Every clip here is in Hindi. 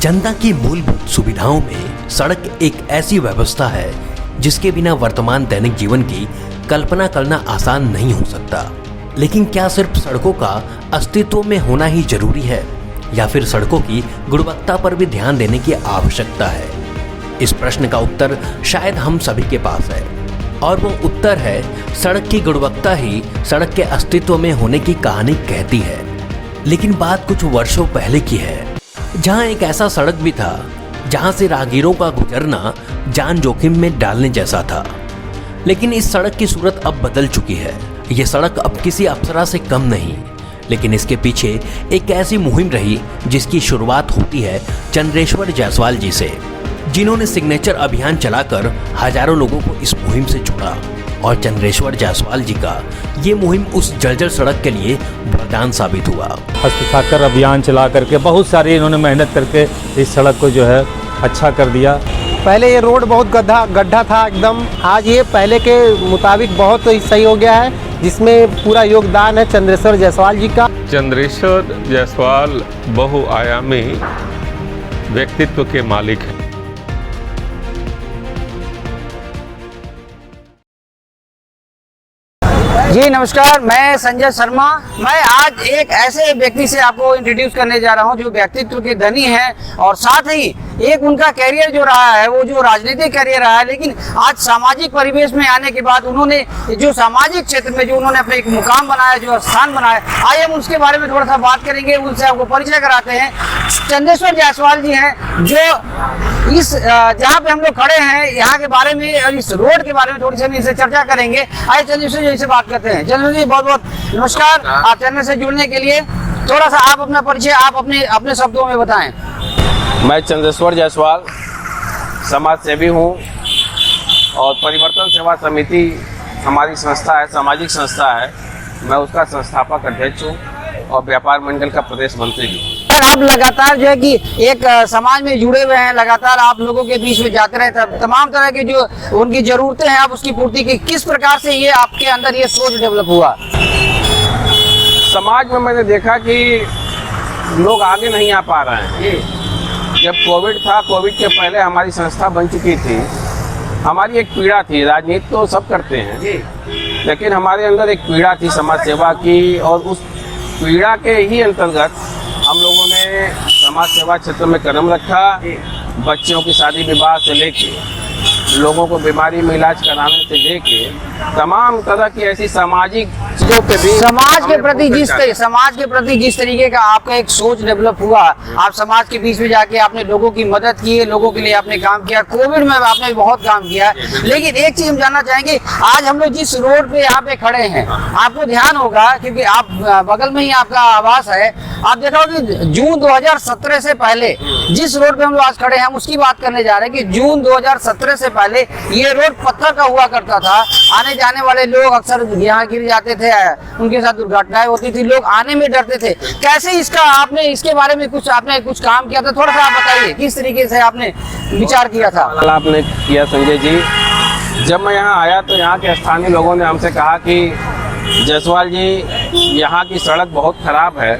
जनता की मूलभूत सुविधाओं में सड़क एक ऐसी व्यवस्था है जिसके बिना वर्तमान दैनिक जीवन की कल्पना करना आसान नहीं हो सकता। लेकिन क्या सिर्फ सड़कों का अस्तित्व में होना ही जरूरी है या फिर सड़कों की गुणवत्ता पर भी ध्यान देने की आवश्यकता है? इस प्रश्न का उत्तर शायद हम सभी के पास है, और वो उत्तर है सड़क की गुणवत्ता ही सड़क के अस्तित्व में होने की कहानी कहती है। लेकिन बात कुछ वर्षों पहले की है, जहां एक ऐसा सड़क भी था जहां से राहगीरों का गुजरना जान जोखिम में डालने जैसा था। लेकिन इस सड़क की सूरत अब बदल चुकी है। ये सड़क अब किसी अप्सरा से कम नहीं, लेकिन इसके पीछे एक ऐसी मुहिम रही जिसकी शुरुआत होती है चंद्रेश्वर जायसवाल जी से, जिन्होंने सिग्नेचर अभियान चलाकर हजारों लोगों को इस मुहिम से जोड़ा। और चंद्रेश्वर जायसवाल जी का ये मुहिम उस जर्जर सड़क के लिए वरदान साबित हुआ। हस्ताक्षर अभियान चला करके बहुत सारी इन्होंने मेहनत करके इस सड़क को जो है अच्छा कर दिया। पहले ये रोड बहुत गड्ढा था एकदम, आज ये पहले के मुताबिक बहुत सही हो गया है, जिसमें पूरा योगदान है चंद्रेश्वर जायसवाल जी का। चंद्रेश्वर जायसवाल बहुआयामी व्यक्तित्व के मालिक हैं। जी नमस्कार, मैं संजय शर्मा। मैं आज एक ऐसे व्यक्ति से आपको इंट्रोड्यूस करने जा रहा हूं जो व्यक्तित्व के धनी हैं, और साथ ही एक उनका कैरियर जो रहा है वो जो राजनीतिक कैरियर रहा है, लेकिन आज सामाजिक परिवेश में आने के बाद उन्होंने जो सामाजिक क्षेत्र में जो उन्होंने अपने एक मुकाम बनाया, जो स्थान बनाया, आइए हम उसके बारे में थोड़ा सा बात करेंगे। उनसे आपको परिचय कराते हैं। चंद्रेश्वर जायसवाल जी हैं, जो इस जहाँ पे हम लोग खड़े हैं यहाँ के बारे में और इस रोड के बारे में थोड़ी सी हम इनसे चर्चा करेंगे। आइए चंद्रेश्वर जी से बात करते हैं। चंद्रेश्वर जी बहुत बहुत नमस्कार। आप चैनल से जुड़ने के लिए थोड़ा सा आप अपना परिचय आप अपने शब्दों में बताएं। मैं चंद्रेश्वर जायसवाल समाज सेवी हूँ, और परिवर्तन सेवा समिति हमारी संस्था है, सामाजिक संस्था है। मैं उसका संस्थापक अध्यक्ष हूँ और व्यापार मंडल का प्रदेश मंत्री हूँ। आप लगातार जो है कि एक समाज में जुड़े हुए हैं, लगातार आप लोगों के बीच में जाते रहे, तमाम तरह के जो उनकी जरूरतें हैं आप उसकी पूर्ति की। किस प्रकार से ये आपके अंदर ये सोच डेवलप हुआ? समाज में मैंने देखा कि लोग आगे नहीं आ पा रहे हैं। जब कोविड था, कोविड के पहले हमारी संस्था बन चुकी थी। हमारी एक पीड़ा थी, राजनीति तो सब करते हैं, लेकिन हमारे अंदर एक पीड़ा थी समाज सेवा की, और उस पीड़ा के ही अंतर्गत हम लोगों ने समाज सेवा क्षेत्र में कदम रखा। बच्चों की शादी विवाह से लेके लोगों को बीमारी में इलाज कराने से लेके तमाम तरह की ऐसी सामाजिक चीजों पे भी समाज के प्रति जिस तरीके का आपका एक सोच डेवलप हुआ, आप समाज के बीच में जाके आपने लोगों की मदद की, लोगों के लिए आपने काम किया। कोविड में आपने बहुत काम किया। लेकिन एक चीज हम जानना चाहेंगे, आज हम लोग जिस रोड पे यहाँ पे खड़े हैं, आपको ध्यान होगा क्योंकि आप बगल में ही आपका आवास है, आप देखा होगा कि जून 2017 से पहले जिस रोड पे हम लोग आज खड़े हैं, हम उसकी बात करने जा रहे हैं कि जून 2017 से पहले ये रोड पत्थर का हुआ करता था। आने जाने वाले लोग अक्सर यहाँ गिर जाते थे, उनके साथ दुर्घटनाएं होती थी, लोग आने में डरते थे। कैसे इसका आपने इसके बारे में आपने कुछ काम किया था? थोड़ा सा आप बताइए किस तरीके से आपने विचार किया था? आपने किया संजय जी, जब मैं यहाँ आया तो यहाँ के स्थानीय लोगों ने हमसे कहा कि जायसवाल जी, यहाँ की सड़क बहुत खराब है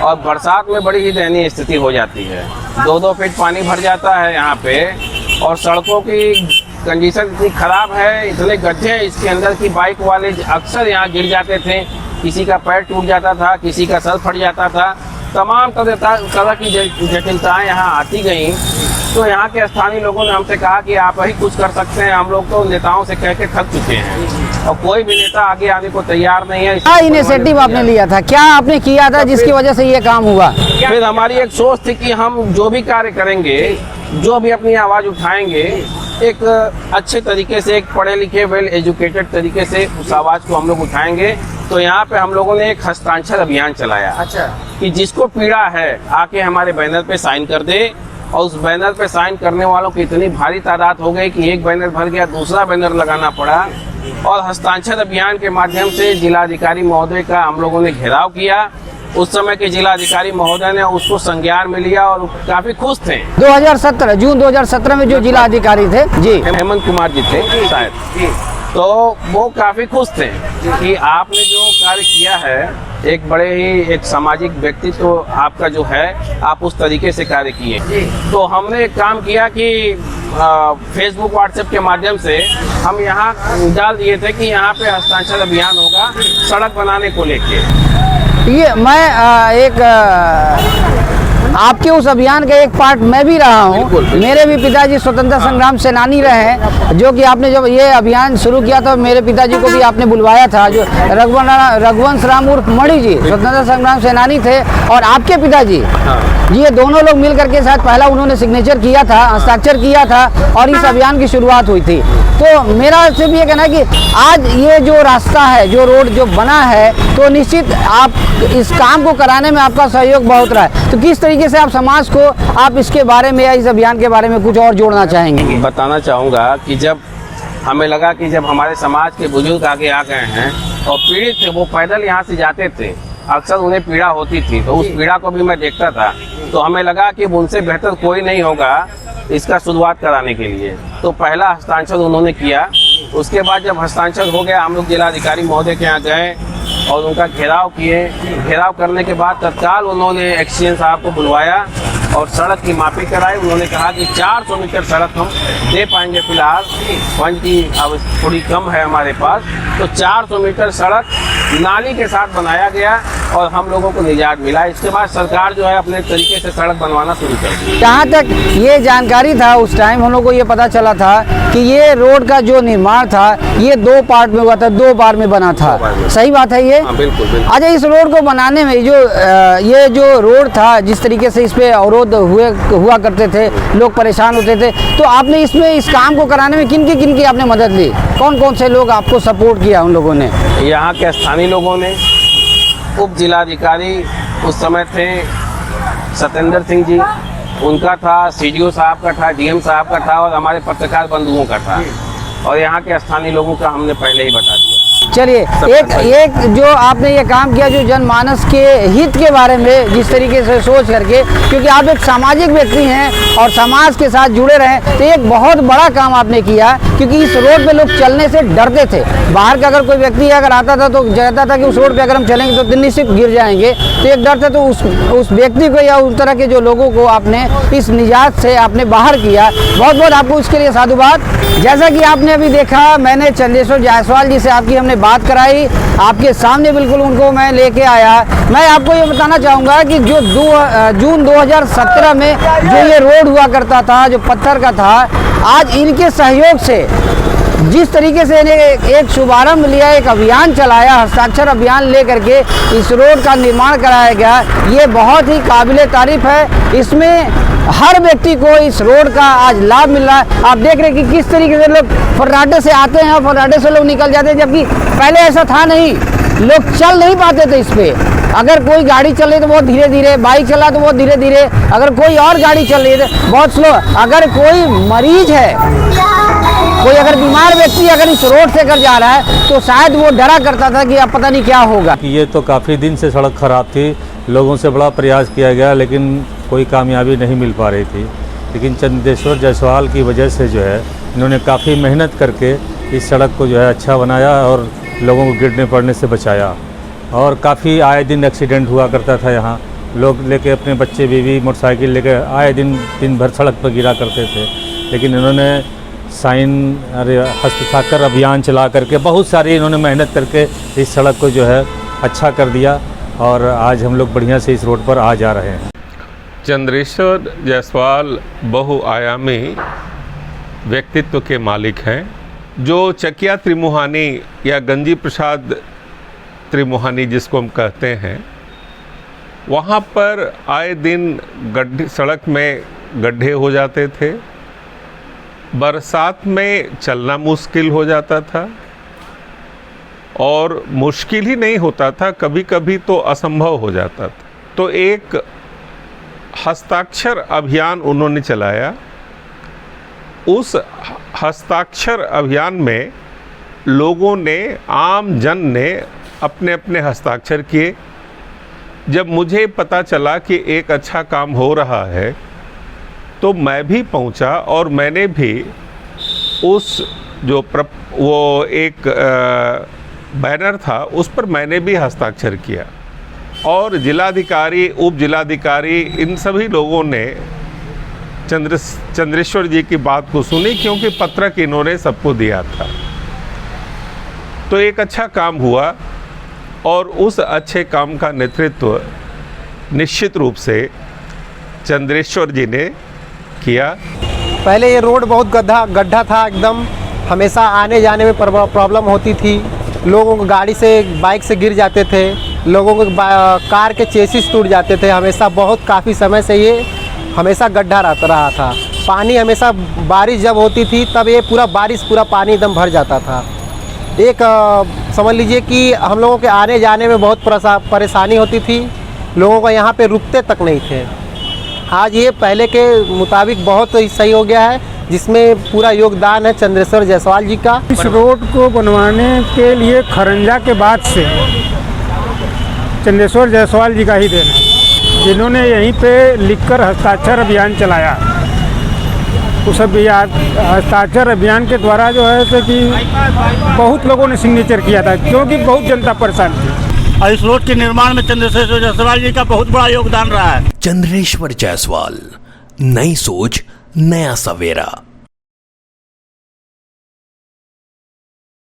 और बरसात में बड़ी ही दयनीय स्थिति हो जाती है। 2-2 फीट पानी भर जाता है यहाँ पे, और सड़कों की कंडीशन इतनी खराब है, इतने गड्ढे हैं इसके अंदर की बाइक वाले अक्सर यहाँ गिर जाते थे। किसी का पैर टूट जाता था, किसी का सर फट जाता था। तमाम तरह की जटिलताएं यहाँ आती गई। तो यहाँ के स्थानीय लोगों ने हमसे कहा कि आप ही कुछ कर सकते हैं। हम लोग तो नेताओं से कह के थक चुके हैं और कोई भी नेता आगे आने को तैयार नहीं है। क्या इनिशिएटिव आपने लिया था, क्या आपने किया था जिसकी वजह से ये काम हुआ? फिर हमारी एक सोच थी कि हम जो भी कार्य करेंगे, जो भी अपनी आवाज़ उठाएंगे, एक अच्छे तरीके से, एक पढ़े लिखे वेल एजुकेटेड तरीके से उस आवाज़ को हम लोग उठाएंगे। तो यहाँ पे हम लोगों ने एक हस्ताक्षर अभियान चलाया। अच्छा। कि जिसको पीड़ा है आके हमारे बैनर पे साइन कर दे, और उस बैनर पे साइन करने वालों की इतनी भारी तादाद हो गई कि एक बैनर भर गया, दूसरा बैनर लगाना पड़ा। और हस्ताक्षर अभियान के माध्यम से जिलाधिकारी महोदय का हम लोगों ने घेराव किया। उस समय के जिलाधिकारी महोदय ने उसको संज्ञान में लिया और काफी खुश थे। 2017 जून 2017 में जो जिलाधिकारी थे जी, हेमंत कुमार जी थे शायद, तो वो काफ़ी खुश थे कि आपने जो कार्य किया है, एक बड़े ही एक सामाजिक व्यक्तित्व तो आपका जो है, आप उस तरीके से कार्य किए। तो हमने एक काम किया कि फेसबुक व्हाट्सएप के माध्यम से हम यहाँ डाल दिए थे कि यहाँ पे हस्ताक्षर अभियान होगा सड़क बनाने को लेके। ये मैं आपके उस अभियान का एक पार्ट मैं भी रहा हूँ। मेरे भी पिताजी स्वतंत्रता संग्राम सेनानी रहे हैं, जो कि आपने जब ये अभियान शुरू किया था मेरे पिताजी को भी आपने बुलवाया था, जो रघुवंश राम उर्फ मणि जी स्वतंत्रता संग्राम सेनानी थे, और आपके पिताजी ये दोनों लोग मिल करके शायद पहला उन्होंने सिग्नेचर किया था, हस्ताक्षर किया था, और इस अभियान की शुरुआत हुई थी। तो मेरा सिर्फ ये कहना है कि आज ये जो रास्ता है, जो रोड जो बना है, तो निश्चित आप इस काम को कराने में आपका सहयोग बहुत रहा है। तो किस तरीके से आप समाज को आप इसके बारे में या इस अभियान के बारे में कुछ और जोड़ना चाहेंगे? बताना चाहूँगा कि जब हमें लगा कि जब हमारे समाज के बुजुर्ग आगे आ गए हैं और पीड़ित थे, वो पैदल यहाँ से जाते थे, अक्सर उन्हें पीड़ा होती थी, तो उस पीड़ा को भी मैं देखता था, तो हमें लगा कि उनसे बेहतर कोई नहीं होगा इसका शुरुआत कराने के लिए। तो पहला हस्ताक्षर उन्होंने किया। उसके बाद जब हस्ताक्षर हो गया, हम लोग जिलाधिकारी महोदय के यहाँ गए और उनका घेराव किए। घेराव करने के बाद तत्काल उन्होंने एक्सीएन साहब को बुलवाया और सड़क की मापी कराई। उन्होंने कहा कि 400 मीटर सड़क हम दे पाएंगे, फिलहाल फंड की अब थोड़ी कम है हमारे पास, तो 400 मीटर सड़क नाली के साथ बनाया गया और हम लोगों को निजात मिला। इसके बाद सरकार जो है अपने तरीके से सड़क बनवाना शुरू कर दी। जहाँ तक ये जानकारी था उस टाइम हम लोग को ये पता चला था कि ये रोड का जो निर्माण था ये 2 पार्ट में हुआ था, 2 बार में बना था। सही बात है ये? हाँ, बिल्कुल बिल्कुल। अच्छा, इस रोड को बनाने में ये जो रोड था, जिस तरीके से इस पे अवरोध हुआ करते थे, लोग परेशान होते थे, तो आपने इसमें इस काम को कराने में किन की आपने मदद ली? कौन कौन से लोग आपको सपोर्ट किया उन लोगों ने? यहाँ के स्थानीय लोगों ने, उप जिलाधिकारी उस समय थे सत्येंद्र सिंह जी, उनका था, सीडीओ साहब का था, डीएम साहब का था, और हमारे पत्रकार बंधुओं का था, और यहाँ के स्थानीय लोगों का हमने पहले ही बता दिया। चलिए, एक जो आपने ये काम किया, जो जनमानस के हित के बारे में जिस तरीके से सोच करके, क्योंकि आप एक सामाजिक व्यक्ति हैं और समाज के साथ जुड़े रहे, तो एक बहुत बड़ा काम आपने किया, क्योंकि इस रोड पे लोग चलने से डरते थे। बाहर का अगर कोई व्यक्ति अगर आता था तो कहता था कि उस रोड पे अगर हम चलेंगे तो निश्चित गिर जाएंगे, तो एक डर था। तो उस व्यक्ति को या उस तरह के जो लोगों को आपने इस निजात से आपने बाहर किया, बहुत बहुत आपको इसके लिए साधुवाद। जैसा कि आपने अभी देखा, मैंने चंदेश्वर जायसवाल जी से आपकी हमने बात कराई, आपके सामने बिल्कुल उनको मैं लेके आया। मैं आपको ये बताना चाहूँगा कि जो जून 2017 में जो ये रोड हुआ करता था, जो पत्थर का था, आज इनके सहयोग से जिस तरीके से इन्हें एक शुभारंभ लिया, एक अभियान चलाया, हस्ताक्षर अभियान लेकर के इस रोड का निर्माण कराया गया, ये बहुत ही काबिले तारीफ है। इसमें हर व्यक्ति को इस रोड का आज लाभ मिल रहा है। आप देख रहे हैं कि किस तरीके से लोग फर्राटे से आते हैं और फर्राटे से लोग निकल जाते हैं, जबकि पहले ऐसा था नहीं, लोग चल नहीं पाते थे इस पे। अगर कोई गाड़ी चल रही तो बहुत धीरे धीरे, बाइक चला तो बहुत धीरे धीरे, अगर कोई और गाड़ी चल रही है तो बहुत स्लो। अगर कोई मरीज है, कोई अगर बीमार व्यक्ति अगर इस रोड से कर जा रहा है तो शायद वो डरा करता था कि अब पता नहीं क्या होगा। ये तो काफ़ी दिन से सड़क खराब थी, लोगों से बड़ा प्रयास किया गया, लेकिन कोई कामयाबी नहीं मिल पा रही थी। लेकिन चंदेश्वर जायसवाल की वजह से जो है, इन्होंने काफ़ी मेहनत करके इस सड़क को जो है अच्छा बनाया और लोगों को गिरने पड़ने से बचाया। और काफ़ी आए दिन एक्सीडेंट हुआ करता था यहाँ, लोग लेके अपने बच्चे बीवी मोटरसाइकिल लेके आए दिन भर सड़क पर गिरा करते थे। लेकिन इन्होंने हस्ताक्षर अभियान चला करके बहुत सारी इन्होंने मेहनत करके इस सड़क को जो है अच्छा कर दिया, और आज हम लोग बढ़िया से इस रोड पर आ जा रहे हैं। चंद्रेश्वर जायसवाल बहुआयामी व्यक्तित्व के मालिक हैं, जो चकिया त्रिमुहानी या गंजी प्रसाद त्रिमुहानी जिसको हम कहते हैं, वहाँ पर आए दिन गड्ढे, सड़क में गड्ढे हो जाते थे, बरसात में चलना मुश्किल हो जाता था, और मुश्किल ही नहीं होता था, कभी कभी तो असंभव हो जाता था। तो एक हस्ताक्षर अभियान उन्होंने चलाया। उस हस्ताक्षर अभियान में लोगों ने, आम जन ने अपने अपने हस्ताक्षर किए। जब मुझे पता चला कि एक अच्छा काम हो रहा है तो मैं भी पहुंचा और मैंने भी उस वो एक बैनर था, उस पर मैंने भी हस्ताक्षर किया और जिलाधिकारी, उप जिलाधिकारी, इन सभी लोगों ने चंद्रेश्वर जी की बात को सुनी, क्योंकि पत्रक इन्होंने सबको दिया था। तो एक अच्छा काम हुआ और उस अच्छे काम का नेतृत्व निश्चित रूप से चंद्रेश्वर जी ने किया। पहले ये रोड बहुत गड्ढा था एकदम, हमेशा आने जाने में प्रॉब्लम होती थी। लोगों को गाड़ी से, बाइक से गिर जाते थे, लोगों को कार के चेसिस टूट जाते थे। हमेशा काफ़ी समय से ये हमेशा गड्ढा रहा था। पानी हमेशा बारिश जब होती थी तब ये पूरा पानी एकदम भर जाता था। एक समझ लीजिए कि हम लोगों के आने जाने में बहुत परेशानी होती थी, लोगों को यहाँ पे रुकते तक नहीं थे। आज ये पहले के मुताबिक बहुत सही हो गया है, जिसमें पूरा योगदान है चंद्रेश्वर जायसवाल जी का। इस रोड को बनवाने के लिए खरंजा के बाद से चंद्रेश्वर जायसवाल जी का ही देन है, जिन्होंने यहीं पे लिखकर हस्ताक्षर अभियान चलाया। उस हस्ताक्षर अभियान के द्वारा जो है तो कि बहुत लोगों ने सिग्नेचर किया था, क्योंकि बहुत जनता परेशान थी। और इस रोड के निर्माण में चंद्रेश्वर जायसवाल जी का बहुत बड़ा योगदान रहा है। चंद्रेश्वर जायसवाल, नई सोच, नया सवेरा।